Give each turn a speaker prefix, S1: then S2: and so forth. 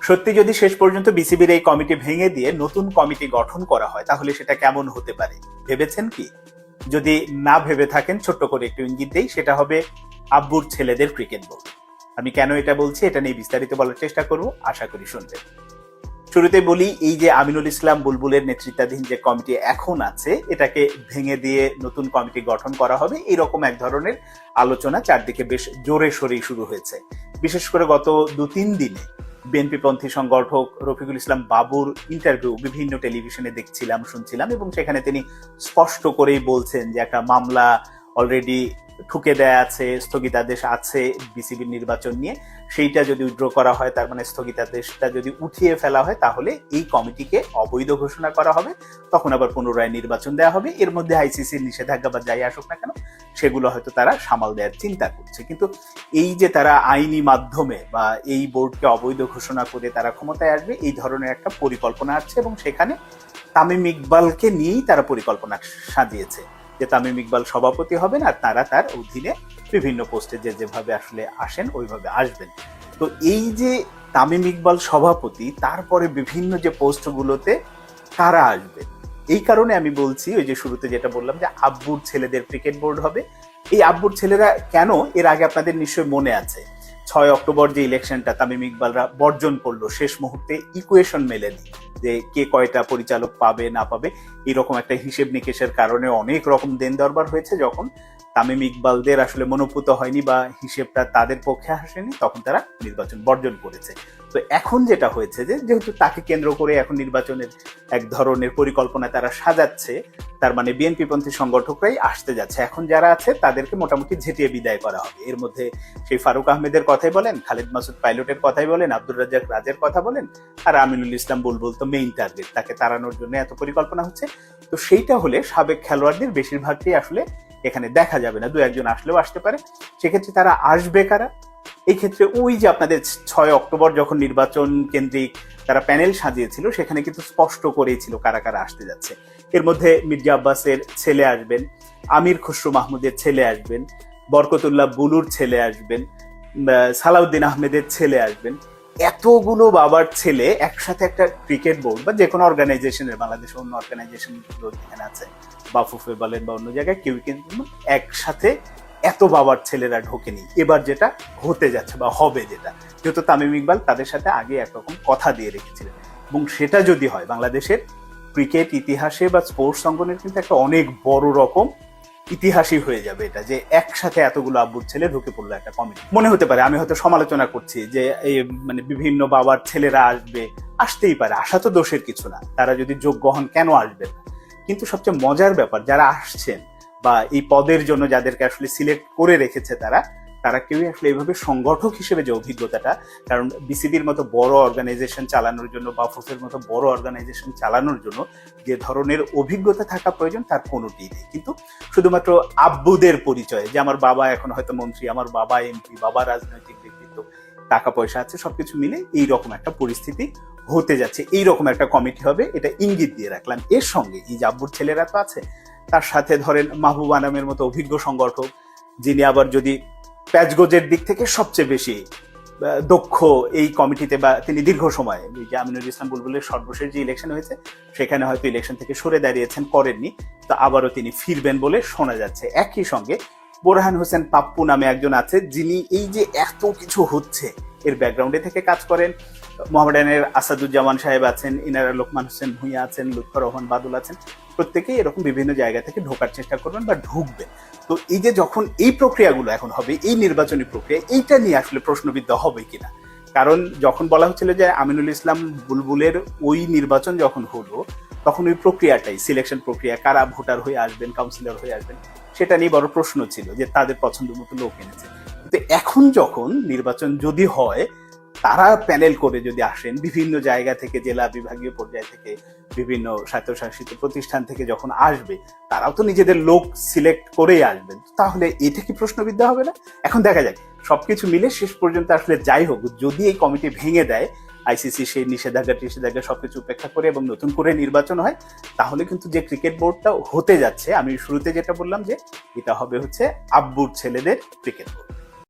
S1: সত্যি যদি শেষ পর্যন্ত বিসিবির এই কমিটি ভেঙে দিয়ে নতুন কমিটি গঠন করা হয় তাহলে সেটা কেমন হতে পারে ভেবেছেন কি? যদি না ভেবে থাকেন ছোট্ট করে একটু ইঙ্গিত দেই, সেটা হবে আব্বুর ছেলেদের ক্রিকেট বোর্ড। আমি কেন এটা বলছি এটা নিয়ে বিস্তারিত বলার চেষ্টা করব, আশা করি শুনবেন। শুরুতে বলি, এই যে আমিনুল ইসলাম বুলবুলের নেতৃত্বাধীন যে কমিটি এখন আছে এটাকে ভেঙে দিয়ে নতুন কমিটি গঠন করা হবে, এরকম এক ধরনের আলোচনা চারদিকে বেশ জোরে সোরেই শুরু হয়েছে। বিশেষ করে গত 2-3 দিনে বিএনপি পন্থী সংগঠক রফিকুল ইসলাম বাবুর ইন্টারভিউ বিভিন্ন টেলিভিশনে দেখছিলাম, শুনছিলাম, এবং সেখানে তিনি স্পষ্ট করেই বলছেন যে একটা মামলা অলরেডি ঠুকে দেয়া আছে, স্থগিতাদেশ আছে বিসিবির নির্বাচন নিয়ে, সেইটা যদি উইথড্র করা হয়, তার মানে স্থগিতাদেশটা যদি উঠিয়ে ফেলা হয় তাহলে এই কমিটিকে অবৈধ ঘোষণা করা হবে, তখন আবার পুনরায় নির্বাচন দেওয়া হবে। এর মধ্যে আইসিসির নিষেধাজ্ঞা বা যাই আসুক না কেন সেগুলো হয়তো তারা সামাল দেওয়ার চিন্তা করছে। কিন্তু এই যে তারা আইনি মাধ্যমে বা এই বোর্ডকে অবৈধ ঘোষণা করে তারা ক্ষমতায় আসবে, এই ধরনের একটা পরিকল্পনা আছে, এবং সেখানে তামিম ইকবালকে নিয়েই তারা পরিকল্পনা সাজিয়েছে যে তামিম ইকবাল সভাপতি হবেন আর তারা তার অধীনে বিভিন্ন পোস্টে যেভাবে আসলে আসেন ওইভাবে আসবেন। তো এই যে তামিম ইকবাল সভাপতি, তারপরে বিভিন্ন যে পোস্টগুলোতে কারা আসবেন, এই কারণে আমি বলছি, ওই যে শুরুতে যেটা বললাম যে আব্বুর ছেলেদের ক্রিকেট বোর্ড হবে। এই আব্বুর ছেলেরা কেন, এর আগে আপনাদের নিশ্চয়ই মনে আছে 6 অক্টোবর যে ইলেকশনটা তামিম ইকবালরা বর্জন করলো, শেষ মুহূর্তে ইকুয়েশন মেলেনি যে কে কয়টা পরিচালক পাবে না পাবে, এরকম একটা হিসেব নিকেশের কারণে অনেক রকম দেন দরবার হয়েছে। যখন তামিম ইকবালদের আসলে মনোপুত হয়নি বা হিসেবটা তাদের পক্ষে আসেনি, তখন তারা নির্বাচন বর্জন করেছে। তো এখন যেটা হয়েছে যে যেহেতু তাকে কেন্দ্র করে এখন নির্বাচনের এক ধরনের পরিকল্পনা তারা সাজাচ্ছে, তার মানে বিএনপি পন্থী সংগঠকরাই আসতে যাচ্ছে। এখন যারা আছে তাদেরকে মোটামুটি ঝেঁটিয়ে বিদায় করা হবে। এর মধ্যে সেই ফারুক আহমেদের কথাই বলেন, খালিদ মাসুদ পাইলটের কথাই বলেন, আব্দুর রাজ্জাক রাজের কথা বলেন, আর আমিনুল ইসলাম বুলবুল তো মেইন টার্গেট, তাকে তাড়ানোর জন্য এত পরিকল্পনা হচ্ছে। তো সেইটা হলে সাবেক খেলোয়াড়দের বেশিরভাগই আসলে এখানে দেখা যাবে না, 2-1 আসলেও আসতে পারে। সেক্ষেত্রে তারা আসবে কারা? এই ক্ষেত্রে ওই যে আপনাদের 6 অক্টোবর যখন নির্বাচন কেন্দ্রিক তারা প্যানেল সাজিয়েছিল, সেখানে কিন্তু স্পষ্ট করেই ছিল কারা কারা আসতে যাচ্ছে। এর মধ্যে মির্জা আব্বাসের ছেলে আসবেন, আমির খসরু মাহমুদের ছেলে আসবেন, বরকতুল্লাহ বুলুর ছেলে আসবেন, সালাউদ্দিন আহমেদের ছেলে আসবেন। এতগুলো বাবার ছেলে একসাথে একটা ক্রিকেট বোর্ড বা যে কোনো অর্গানাইজেশনের, বাংলাদেশের অন্য অর্গানাইজেশন যেখানে আছে, বাফুফে বলেন বা অন্য জায়গায়, কেউ কিন্তু একসাথে এত বাবার ছেলেরা ঢোকেনি। এবার যেটা হতে যাচ্ছে বা হবে, যেটা যেহেতু তামিম ইকবাল তাদের সাথে আগে একরকম কথা দিয়ে রেখেছিলেন, এবং সেটা যদি হয় বাংলাদেশের ক্রিকেট ইতিহাসে বা স্পোর্টস অঙ্গনের কিন্তু একটা অনেক বড় রকম ইতিহাসই হয়ে যাবে এটা, যে একসাথে এতগুলো আব্বুর ছেলে ঢুকে পড়লো একটা কমিটি। মনে হতে পারে আমি হয়তো সমালোচনা করছি যে এই মানে বিভিন্ন বাবার ছেলেরা আসবে, আসতেই পারে, আসা তো দোষের কিছু না, তারা যদি যোগ্য হন কেন আসবেন না। কিন্তু সবচেয়ে মজার ব্যাপার, যারা আসছেন বা এই পদের জন্য যাদেরকে আসলে সিলেক্ট করে রেখেছে তারা কেউই আসলে এইভাবে সংগঠক হিসেবে যে অভিজ্ঞতাটা, কারণ বিসিবির মতো বড় অর্গানাইজেশন চালানোর জন্য বা ফুফের মতো বড় অর্গানাইজেশন চালানোর জন্য যে ধরনের অভিজ্ঞতা থাকা প্রয়োজন তার কোনোটি নেই। কিন্তু শুধুমাত্র আব্বুদের পরিচয়, যে আমার বাবা এখন হয়তো মন্ত্রী, আমার বাবা এমপি, বাবা রাজনৈতিক ব্যক্তিত্ব, টাকা পয়সা আছে, সবকিছু মিলে এইরকম একটা পরিস্থিতি হতে যাচ্ছে, এইরকম একটা কমিটি হবে, এটা ইঙ্গিত দিয়ে রাখলাম। এর সঙ্গে এই যে আব্বুর ছেলেরা তো আছে, তার সাথে ধরেন মাহবুব আনামের মতো অভিজ্ঞ সংগঠক, যিনি আবার যদি প্যাচগোজের দিক থেকে সবচেয়ে বেশি দক্ষ এই কমিটিতে, বা তিনি দীর্ঘ সময়, যে আমিনুল ইসলাম বুলবুলের সর্বশেষ যে ইলেকশন হয়েছে সেখানে হয়তো ইলেকশন থেকে সরে দাঁড়িয়েছেন, করেননি, তো আবারও তিনি ফিরবেন বলে শোনা যাচ্ছে। একই সঙ্গে বোরহান হোসেন পাপ্পু নামে একজন আছে, যিনি এই যে এত কিছু হচ্ছে এর ব্যাকগ্রাউন্ডে থেকে কাজ করেন। মোহামেডানের আসাদুজ্জামান সাহেব আছেন, ইনারা লোকমান হোসেন ভূঁইয়া আছেন, লুৎফর রহমান বাদল আছেন, প্রত্যেকেই এরকম বিভিন্ন জায়গা থেকে ঢোকার চেষ্টা করবেন বা ঢুকবেন। তো এই যে যখন এই প্রক্রিয়াগুলো এখন হবে, এই নির্বাচনী প্রক্রিয়া, এইটা নিয়ে আসলে প্রশ্নবিদ্ধ হবে কিনা। কারণ যখন বলা হচ্ছিল যে আমিনুল ইসলাম বুলবুলের ওই নির্বাচন যখন হলো, তখন ওই প্রক্রিয়াটাই, সিলেকশন প্রক্রিয়া, কারা ভোটার হয়ে আসবেন, কাউন্সিলর হয়ে আসবেন, সেটা নিয়ে বড় প্রশ্ন ছিল যে তাদের পছন্দ মতো লোক এনেছে। কিন্তু এখন যখন নির্বাচন যদি হয়, তারা প্যানেল করে যদি আসেন বিভিন্ন জায়গা থেকে, জেলা বিভাগীয় পর্যায় থেকে, বিভিন্ন স্বায়ত্তশাসিত প্রতিষ্ঠান থেকে যখন আসবে, তারাও তো নিজেদের লোক সিলেক্ট করেই আসবেন। তাহলে এটা কি প্রশ্নবিদ্ধ হবে না? এখন দেখা যায় সবকিছু মিলে শেষ পর্যন্ত আসলে যাই হোক, যদি এই কমিটি ভেঙে দেয়, আইসিসি সেই নিষেধাজ্ঞা সবকিছু উপেক্ষা করে এবং নতুন করে নির্বাচন হয়, তাহলে কিন্তু যে ক্রিকেট বোর্ডটা হতে যাচ্ছে, আমি শুরুতে যেটা বললাম যে এটা হবে হচ্ছে আব্বুর ছেলেদের ক্রিকেট বোর্ড।